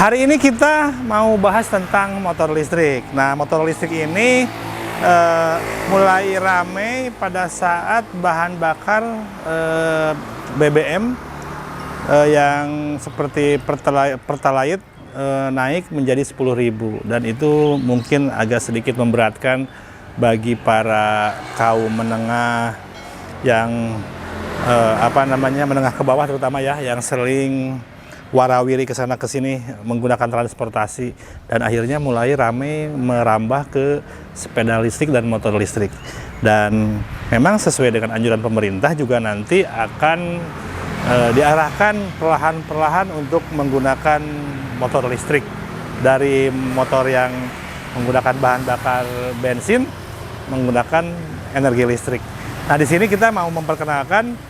Hari ini kita mau bahas tentang motor listrik. Nah, motor listrik ini mulai ramai pada saat bahan bakar BBM yang seperti Pertalite naik menjadi 10.000, dan itu mungkin agak sedikit memberatkan bagi para kaum menengah yang menengah ke bawah terutama ya, yang sering warawiri ke sana ke sini menggunakan transportasi, dan akhirnya mulai ramai merambah ke sepeda listrik dan motor listrik. Dan memang sesuai dengan anjuran pemerintah juga nanti akan diarahkan perlahan-perlahan untuk menggunakan motor listrik, dari motor yang menggunakan bahan bakar bensin menggunakan energi listrik. Nah, di sini kita mau memperkenalkan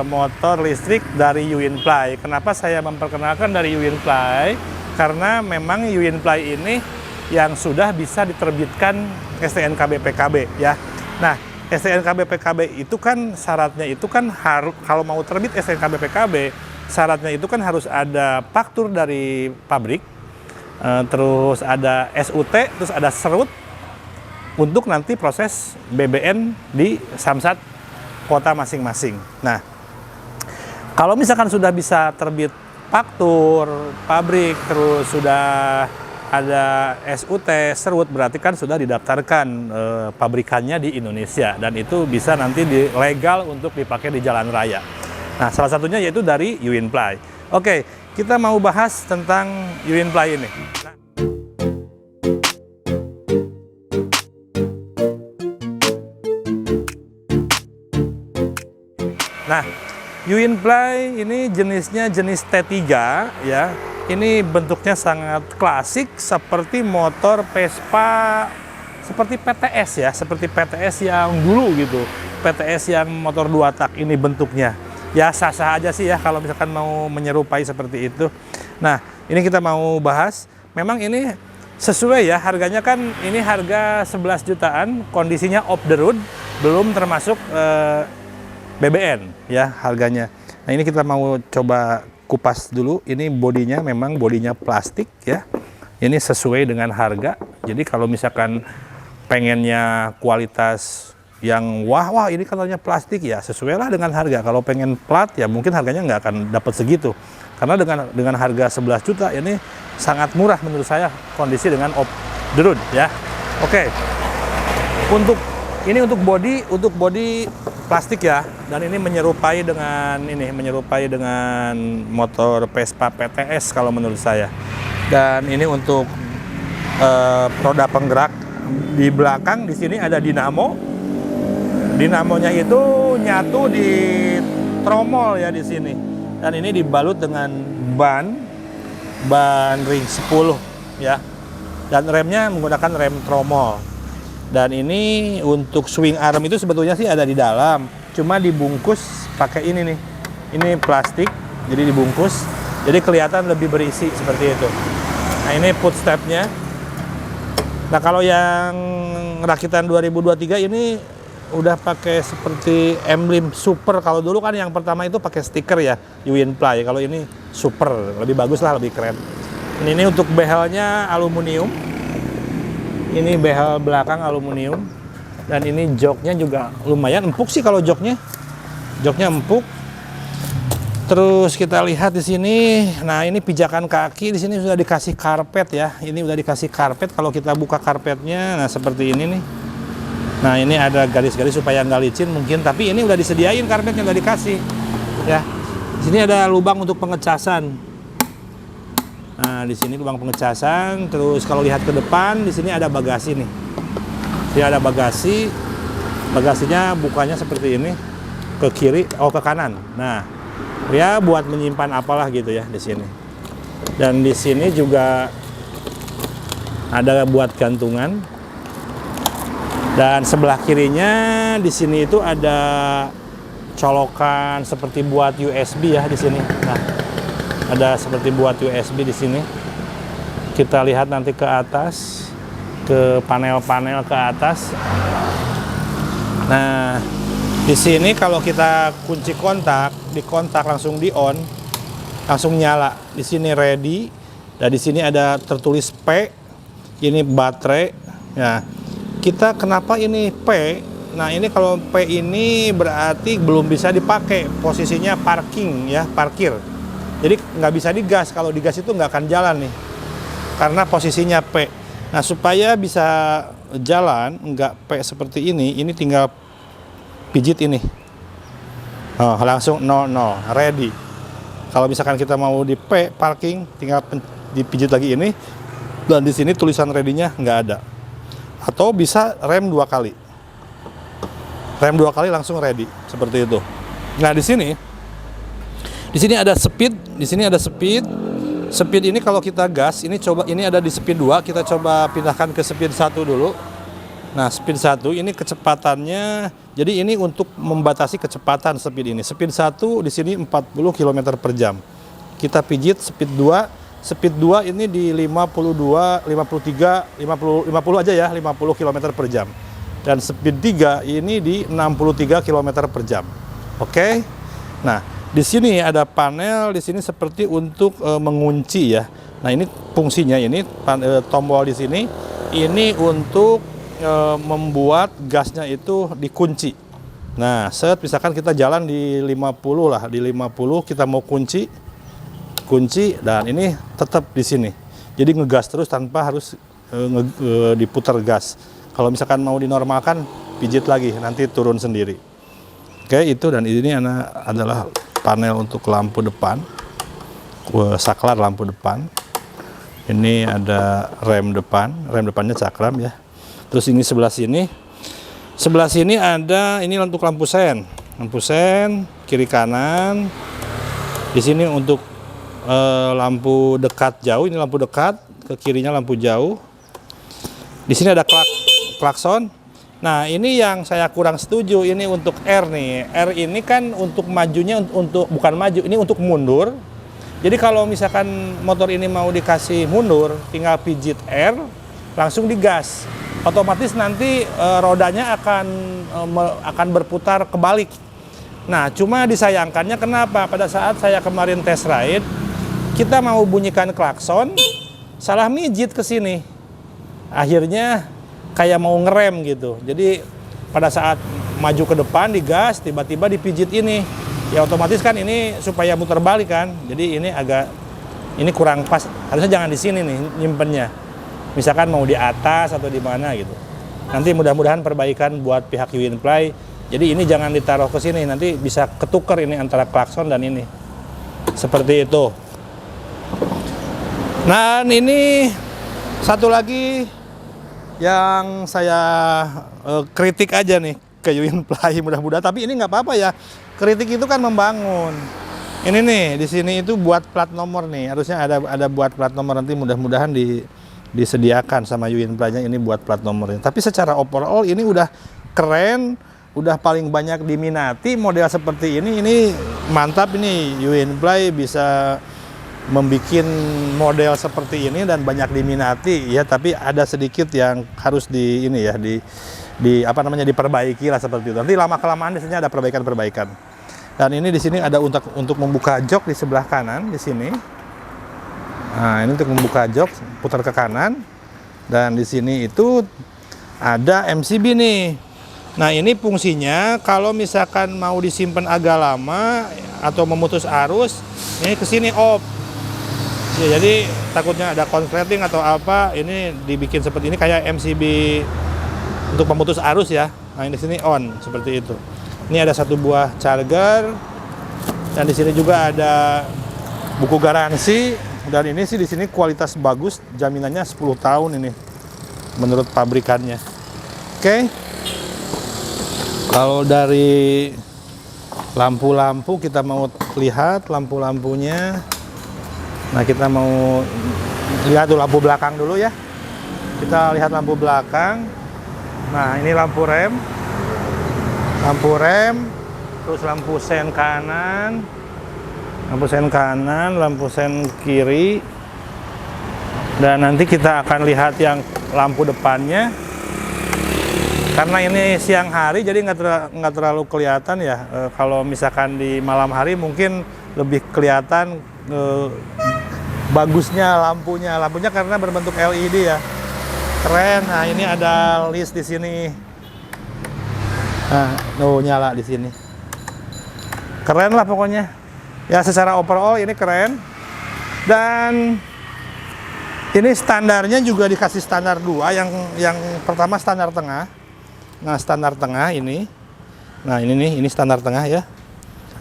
motor listrik dari Yuinply. Kenapa saya memperkenalkan dari Yuinply? Karena memang Yuinply ini yang sudah bisa diterbitkan STNK BPKB ya. Nah, STNK BPKB itu kan syaratnya itu kan harus, kalau mau terbit STNK BPKB syaratnya itu kan harus ada faktur dari pabrik, terus ada SUT, terus ada serut untuk nanti proses BBN di Samsat kota masing-masing. Nah, kalau misalkan sudah bisa terbit faktur pabrik, terus sudah ada SUT, serut, berarti kan sudah didaftarkan pabrikannya di Indonesia, dan itu bisa nanti legal untuk dipakai di jalan raya. Nah, salah satunya yaitu dari Yuinply. Oke, kita mau bahas tentang Yuinply ini. Nah, Yuinply ini jenisnya jenis T3 ya. Ini bentuknya sangat klasik seperti motor Vespa, seperti PTS ya, seperti PTS yang dulu gitu. PTS yang motor 2 tak ini bentuknya. Ya sah-sah aja sih ya kalau misalkan mau menyerupai seperti itu. Nah, ini kita mau bahas. Memang ini sesuai ya, harganya kan ini harga 11 jutaan, kondisinya off the road, belum termasuk BBN ya harganya. Nah, ini kita mau coba kupas dulu. Ini bodinya memang bodinya plastik ya. Ini sesuai dengan harga. Jadi kalau misalkan pengennya kualitas yang wah ini katanya plastik ya, sesuai lah dengan harga. Kalau pengen plat ya mungkin harganya nggak akan dapat segitu. Karena dengan harga 11 juta ini sangat murah menurut saya, kondisi dengan off the road ya. Oke. Untuk bodi plastik ya, dan ini menyerupai dengan motor Vespa PTS kalau menurut saya. Dan ini untuk roda penggerak di belakang, di sini ada dinamo. Dinamonya itu nyatu di tromol ya di sini. Dan ini dibalut dengan ban ring 10 ya. Dan remnya menggunakan rem tromol. Dan ini untuk swing arm itu sebetulnya sih ada di dalam, cuma dibungkus pakai ini nih. Ini plastik, jadi dibungkus, jadi kelihatan lebih berisi seperti itu. Nah, ini footstepnya. Nah, kalau yang rakitan 2023 ini udah pakai seperti emblem super. Kalau dulu kan yang pertama itu pakai stiker ya, Yuinply. Kalau ini super, lebih bagus lah, lebih keren. Ini untuk behelnya aluminium. Ini behel belakang aluminium, dan ini joknya juga lumayan empuk sih kalau joknya empuk. Terus kita lihat di sini, nah ini pijakan kaki di sini sudah dikasih karpet ya. Ini udah dikasih karpet. Kalau kita buka karpetnya, nah seperti ini nih. Nah, ini ada garis-garis supaya nggak licin mungkin, tapi ini udah disediain karpetnya, udah dikasih ya. Di sini ada lubang untuk pengecasan. Nah, di sini lubang pengecasan. Terus kalau lihat ke depan, di sini ada bagasi nih. Ini ada bagasi. Bagasinya bukanya seperti ini, ke kiri, ke kanan. Nah, ya buat menyimpan apalah gitu ya di sini. Dan di sini juga ada buat gantungan. Dan sebelah kirinya di sini itu ada colokan seperti buat USB ya di sini. Nah, ada seperti buat USB di sini. Kita lihat nanti ke atas, ke panel-panel ke atas. Nah, di sini kalau kita kunci kontak, di kontak langsung di on, langsung nyala. Di sini ready, Dan di sini ada tertulis P, ini baterai. Nah, kita kenapa ini P? Nah, ini kalau P ini berarti belum bisa dipakai, posisinya parking ya, parkir. Jadi nggak bisa digas, kalau digas itu nggak akan jalan nih, karena posisinya P. Nah, supaya bisa jalan, nggak P seperti ini tinggal pijit ini. Oh, langsung 00, ready. Kalau misalkan kita mau di P, parking, tinggal dipijit lagi ini, dan di sini tulisan ready-nya nggak ada. Atau bisa rem 2 kali. Rem 2 kali langsung ready, seperti itu. Nah, di sini ada speed, di sini ada speed. Speed ini kalau kita gas, ini ada di speed 2, kita coba pindahkan ke speed 1 dulu. Nah, speed 1 ini kecepatannya, jadi ini untuk membatasi kecepatan speed ini. Speed 1 di sini 40 km per jam. Kita pijit speed 2. Speed 2 ini di 52, 53, 50 aja ya, 50 km per jam. Dan speed 3 ini di 63 km per jam. Oke. Nah, di sini ada panel, di sini seperti untuk mengunci ya. Nah, ini fungsinya, ini tombol di sini, ini untuk membuat gasnya itu dikunci. Nah, misalkan kita jalan di 50 lah, di 50 kita mau kunci, dan ini tetap di sini. Jadi ngegas terus tanpa harus diputar gas. Kalau misalkan mau dinormalkan, pijit lagi, nanti turun sendiri. Oke, itu, dan ini adalah panel untuk lampu depan, saklar lampu depan. Ini ada rem depannya cakram ya. Terus ini sebelah sini ada ini untuk lampu sen kiri kanan. Di sini untuk lampu dekat jauh, ini lampu dekat, ke kirinya lampu jauh. Di sini ada klakson. Nah, ini yang saya kurang setuju, ini untuk R nih. R ini kan untuk majunya, bukan maju, ini untuk mundur. Jadi kalau misalkan motor ini mau dikasih mundur, tinggal pijit R, langsung digas. Otomatis nanti rodanya akan berputar kebalik. Nah, cuma disayangkannya kenapa? Pada saat saya kemarin test ride, kita mau bunyikan klakson, salah mijit ke sini. Akhirnya kayak mau ngerem gitu. Jadi pada saat maju ke depan digas, tiba-tiba dipijit ini. Ya otomatis kan ini supaya muter balik kan. Jadi ini kurang pas. Harusnya jangan di sini nih nyimpennya. Misalkan mau di atas atau di mana gitu. Nanti mudah-mudahan perbaikan buat pihak Uinfly. Jadi ini jangan ditaruh ke sini, nanti bisa ketuker ini antara klakson dan ini. Seperti itu. Nah, ini satu lagi yang saya kritik aja nih ke Uinfly, mudah-mudahan. Tapi ini nggak apa-apa ya. Kritik itu kan membangun. Ini nih di sini itu buat plat nomor nih. Harusnya ada buat plat nomor, nanti mudah-mudahan disediakan sama Uinfly-nya ini buat plat nomornya. Tapi secara overall ini udah keren, udah paling banyak diminati model seperti ini. Ini mantap, ini Uinfly bisa membuat model seperti ini dan banyak diminati ya. Tapi ada sedikit yang harus diperbaiki lah seperti itu. Nanti lama-kelamaan di sini ada perbaikan-perbaikan. Dan ini di sini ada untuk membuka jok di sebelah kanan di sini. Nah, ini untuk membuka jok, putar ke kanan. Dan di sini itu ada MCB nih. Nah, ini fungsinya kalau misalkan mau disimpan agak lama atau memutus arus, ini ke sini off. Ya, jadi takutnya ada konsleting atau apa, ini dibikin seperti ini kayak MCB untuk pemutus arus ya. Nah, ini di sini on seperti itu. Ini ada satu buah charger, dan di sini juga ada buku garansi. Dan ini sih di sini kualitas bagus, jaminannya 10 tahun ini menurut pabrikannya. Oke. Kalau dari lampu-lampu kita mau lihat lampu-lampunya. Nah, kita mau lihat tuh lampu belakang dulu ya. Kita lihat lampu belakang. Nah, ini lampu rem, terus lampu sen kanan, lampu sen kiri, dan nanti kita akan lihat yang lampu depannya. Karena ini siang hari, jadi nggak terlalu kelihatan ya. Kalau misalkan di malam hari mungkin lebih kelihatan bagusnya lampunya karena berbentuk LED ya, keren. Nah ini ada list di sini. Nah, nyala di sini. Keren lah pokoknya. Ya secara overall ini keren. Dan ini standarnya juga dikasih standar 2, yang pertama standar tengah. Nah, standar tengah ini. Nah, ini standar tengah ya.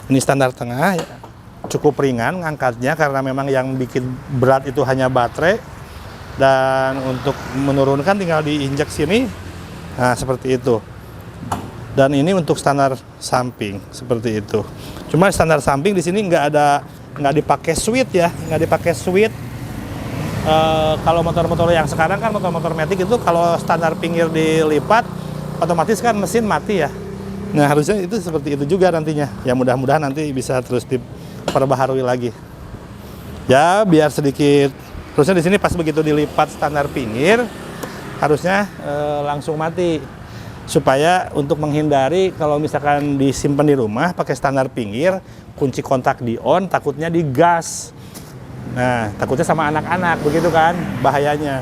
Ini standar tengah ya. Cukup ringan ngangkatnya karena memang yang bikin berat itu hanya baterai. Dan untuk menurunkan tinggal diinjak sini. Nah, seperti itu. Dan ini untuk standar samping seperti itu. Cuma standar samping di sini nggak dipakai switch ya, nggak dipakai switch. Kalau motor-motor yang sekarang kan motor-motor matic itu kalau standar pinggir dilipat otomatis kan mesin mati ya. Nah harusnya itu seperti itu juga nantinya. Ya mudah-mudahan nanti bisa terus diperbaharui lagi. Ya biar sedikit. Terusnya di sini pas begitu dilipat standar pinggir harusnya langsung mati. Supaya untuk menghindari kalau misalkan disimpan di rumah pakai standar pinggir, kunci kontak di on, takutnya digas. Nah, takutnya sama anak-anak begitu kan bahayanya.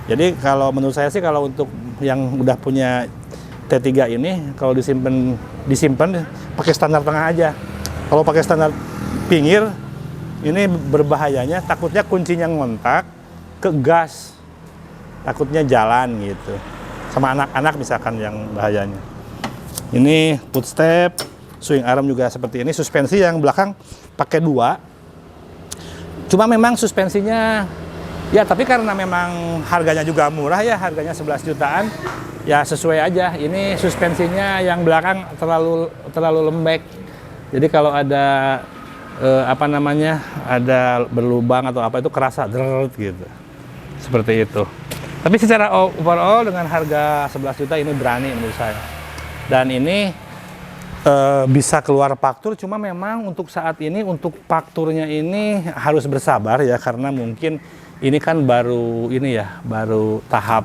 Jadi kalau menurut saya sih kalau untuk yang udah punya T3 ini kalau disimpan pakai standar tengah aja. Kalau pakai standar pinggir ini berbahayanya, takutnya kuncinya ngontak ke gas. Takutnya jalan gitu. Sama anak-anak misalkan yang bahayanya. Ini footstep, swing arm juga seperti ini. Suspensi yang belakang pakai 2. Cuma memang suspensinya ya, tapi karena memang harganya juga murah ya, harganya 11 jutaan. Ya sesuai aja. Ini suspensinya yang belakang terlalu lembek. Jadi kalau ada ada berlubang atau apa itu kerasa deret gitu. Seperti itu. Tapi secara overall dengan harga 11 juta ini berani menurut saya. Dan ini bisa keluar faktur, cuma memang untuk saat ini untuk fakturnya ini harus bersabar ya, karena mungkin ini kan baru tahap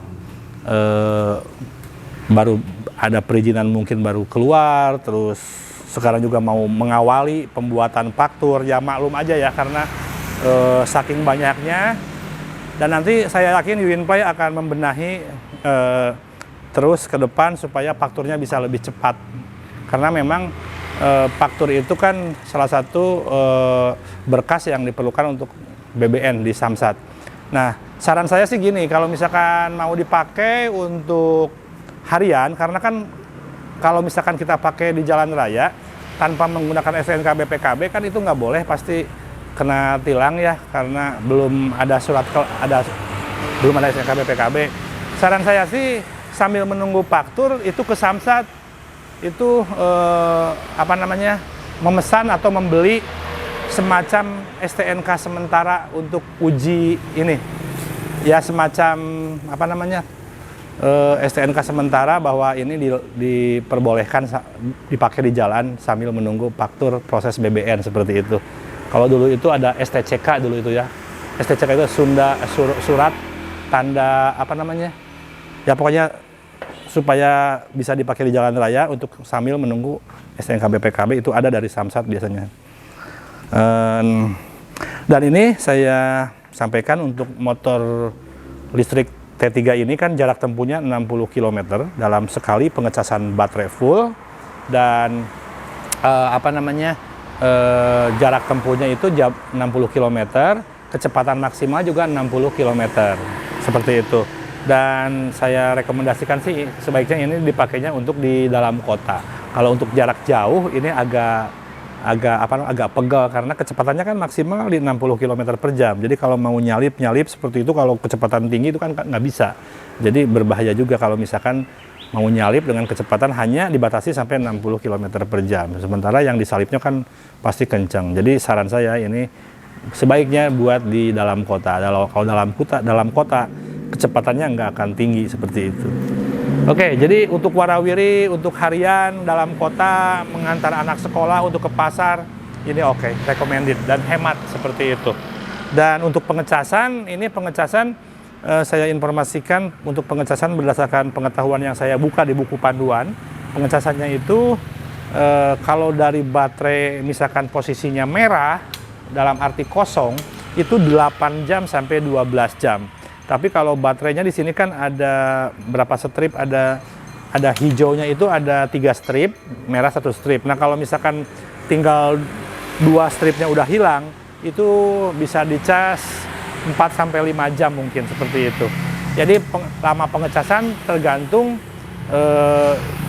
baru ada perizinan mungkin baru keluar, terus sekarang juga mau mengawali pembuatan faktur. Ya maklum aja ya karena saking banyaknya. Dan nanti saya yakin Winplay akan membenahi terus ke depan supaya fakturnya bisa lebih cepat. Karena memang faktur itu kan salah satu berkas yang diperlukan untuk BBN di Samsat. Nah, saran saya sih gini, kalau misalkan mau dipakai untuk harian, karena kan kalau misalkan kita pakai di jalan raya tanpa menggunakan STNK BPKB kan itu nggak boleh, pasti kena tilang ya, karena belum ada belum ada STNK BPKB. Saran saya sih sambil menunggu faktur itu ke Samsat itu memesan atau membeli semacam STNK sementara untuk uji ini ya, semacam STNK sementara bahwa ini diperbolehkan dipakai di jalan sambil menunggu faktur proses BBN seperti itu. Kalau dulu itu ada STCK dulu itu ya. STCK itu surat tanda ya pokoknya supaya bisa dipakai di jalan raya untuk sambil menunggu STNK BPKB itu ada dari Samsat biasanya. Dan ini saya sampaikan untuk motor listrik T3 ini kan jarak tempuhnya 60 km dalam sekali pengecasan baterai full, dan jarak tempuhnya itu 60 km, kecepatan maksimal juga 60 km, seperti itu. Dan saya rekomendasikan sih sebaiknya ini dipakainya untuk di dalam kota. Kalau untuk jarak jauh ini agak pegal karena kecepatannya kan maksimal di 60 km per jam. Jadi kalau mau nyalip seperti itu, kalau kecepatan tinggi itu kan nggak bisa. Jadi berbahaya juga kalau misalkan mau nyalip dengan kecepatan hanya dibatasi sampai 60 km per jam. Sementara yang disalipnya kan pasti kencang. Jadi saran saya ini sebaiknya buat di dalam kota. Kalau dalam kota kecepatannya nggak akan tinggi seperti itu. Oke, jadi untuk warawiri, untuk harian dalam kota, mengantar anak sekolah, untuk ke pasar, ini oke, recommended dan hemat seperti itu. Dan untuk pengecasan, saya informasikan untuk pengecasan berdasarkan pengetahuan yang saya buka di buku panduan. Pengecasannya itu kalau dari baterai misalkan posisinya merah, dalam arti kosong, itu 8 jam sampai 12 jam. Tapi kalau baterainya di sini kan ada berapa strip, ada hijaunya itu ada 3 strip, merah 1 strip. Nah kalau misalkan tinggal 2 stripnya udah hilang, itu bisa dicas 4 sampai 5 jam mungkin seperti itu. Jadi lama pengecasan tergantung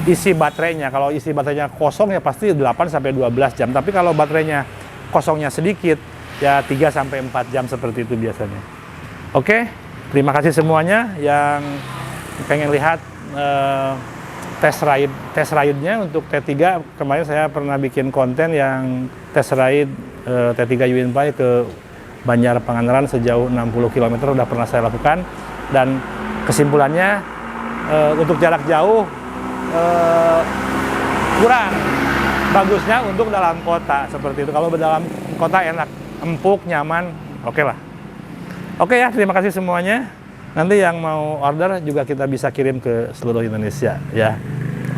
isi baterainya. Kalau isi baterainya kosong ya pasti 8 sampai 12 jam. Tapi kalau baterainya kosongnya sedikit ya 3 sampai 4 jam seperti itu biasanya. Oke, terima kasih semuanya yang pengen lihat test ride-nya untuk T3. Kemarin saya pernah bikin konten yang test ride T3 UInFly ke Banjar Pangandaran sejauh 60 km udah pernah saya lakukan, dan kesimpulannya untuk jarak jauh kurang bagusnya untuk dalam kota seperti itu. Kalau dalam kota enak, empuk, nyaman, oke lah. Oke ya, terima kasih semuanya. Nanti yang mau order juga kita bisa kirim ke seluruh Indonesia ya.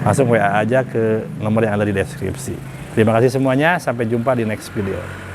Langsung WA aja ke nomor yang ada di deskripsi. Terima kasih semuanya, sampai jumpa di next video.